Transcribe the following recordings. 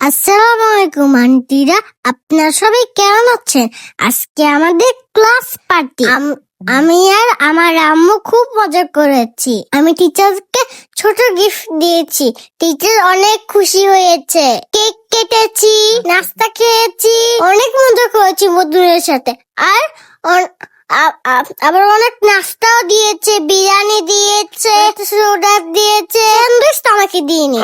আসসালামু আলাইকুম আন্টিরা, আপনারা সবাই কেমন আছেন? আজকে আমাদের ক্লাস পার্টি। আমি আর আমার আম্মু খুব মজা করেছি। আমি টিচারকে ছোট গিফট দিয়েছি। টিচার অনেক খুশি হয়েছে। কেক কেটেছি, নাস্তা খেয়েছি, অনেক মজা করেছি বন্ধুদের সাথে। আর আবার অনেক নাস্তাও দিয়েছে, বিরিয়ানি দিয়েছে, সোডা দিয়েছে, স্যান্ডউইচ আমাকে দিইনি।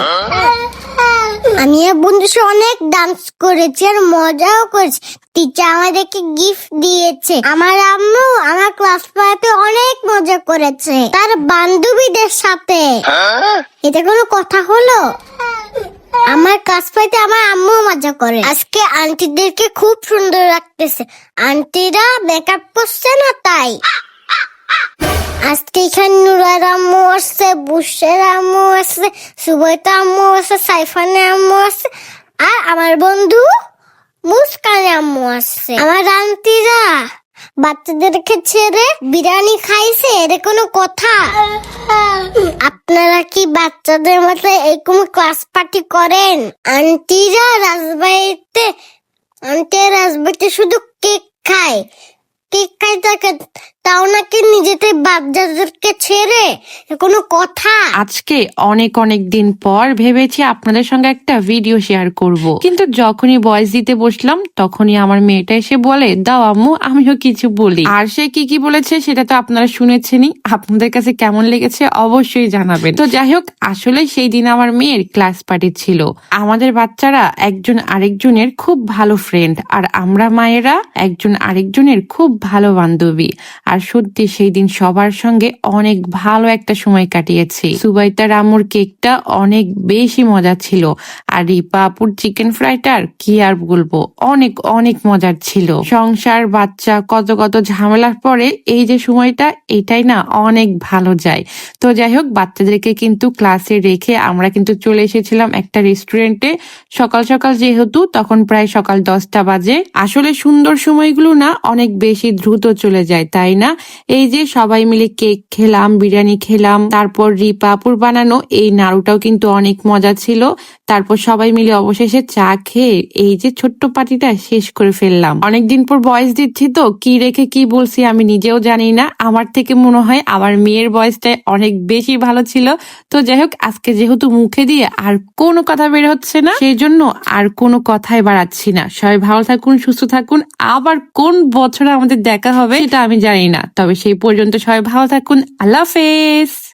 আমি আর বন্ধুর সাথে অনেক ডান্স করেছি আর মজাও করেছি। টিচার আমাদেরকে গিফট দিয়েছে। আমার আম্মু আমার ক্লাস পার্টিতে অনেক মজা করেছে তার বান্ধবীদের সাথে। এটা কোনো কথা হলো? আমার ক্লাস পার্টিতে আমার আম্মু মজা করে। আজকে আন্টিদেরকে খুব সুন্দর লাগতেছে। আন্টিরা মেকআপ করছে না তাই। আজকে এখানে নুরার আম্মু আসছে, বুশের আম্মু আসছে, সুবৈতা আম্মু আসছে, সাইফানের আম্মু আসছে, আর আমার বন্ধু মুস্কানের আম্মু আসছে। আমার আন্টিরা বাচ্চাদেরকে ছেড়ে বিরিয়ানি খাইছে, এটা কোনো কথা? আপনারা কি বাচ্চাদের মতো এরকম ক্লাস পার্টি করেন? আন্টিরা রাজবাড়িতে শুধু কেক খায়, কেক খাই থাকে, তাও নাকি নিজেদের বাচ্চাদেরকে ছেড়ে, কোনো কথা? আজকে অনেক দিন পর ভেবেছি আপনাদের সঙ্গে একটা ভিডিও শেয়ার করব, কিন্তু যখনই ভয়েস দিতে বসলাম তখনই আমার মেয়েটা এসে বলে, দাও আম্মু আমিও কিছু বলি। আর সে কি বলেছে সেটা তো আপনারা শুনেছেনই। আপনাদের কাছে কেমন লেগেছে অবশ্যই জানাবেন। তো যাই হোক, আসলে সেই দিন আমার মেয়ের ক্লাস পার্টি ছিল। আমাদের বাচ্চারা একজন আরেকজনের খুব ভালো ফ্রেন্ড, আর আমরা মায়েরা একজন আরেকজনের খুব ভালো বান্ধবী। আর সত্যি সেই দিন সবার সঙ্গে অনেক ভালো একটা সময় কাটিয়েছি। সুবাইতার আম্মুর কেকটা অনেক বেশি মজা ছিল, আর রিপা আপুর চিকেন ফ্রাইটার কি আর বলবো, অনেক মজার ছিল। সংসার, বাচ্চা, কত ঝামেলার পরে এই যে সময়টা, এটাই না অনেক ভালো যায়। তো যাই হোক, বাচ্চাদেরকে কিন্তু ক্লাসে রেখে আমরা কিন্তু চলে এসেছিলাম একটা রেস্টুরেন্টে। সকাল যেহেতু, তখন প্রায় সকাল 10টা বাজে। আসলে সুন্দর সময়গুলো না অনেক বেশি দ্রুত চলে যায়, তাই না? এই যে সবাই মিলে কেক খেলাম, বিরিয়ানি খেলাম, তারপর রিপা আপুর বানানো এই নাড়ুটাও কিন্তু অনেক মজা ছিল। তারপর সবাই মিলে অবশেষে চা খেয়ে এই যে ছোট্ট পার্টিটা শেষ করে ফেললাম। অনেকদিন পর ভয়েস দিচ্ছি, তো কি রেখে কি বলছি আমি নিজেও জানি না। আমার থেকে মনে হয় আমার মেয়ের ভয়েসটা অনেক বেশি ভালো ছিল। তো যাই হোক, আজকে যেহেতু মুখে দিয়ে আর কোনো কথা বের হচ্ছে না, সেই জন্য আর কোনো কথাই বাড়াচ্ছি না। সবাই ভালো থাকুন, সুস্থ থাকুন। আবার কোন বছরে আমাদের দেখা হবে সেটা আমি জানি না, তবে সেই পর্যন্ত সবাই ভালো থাকুন। আল্লাহ হাফেজ।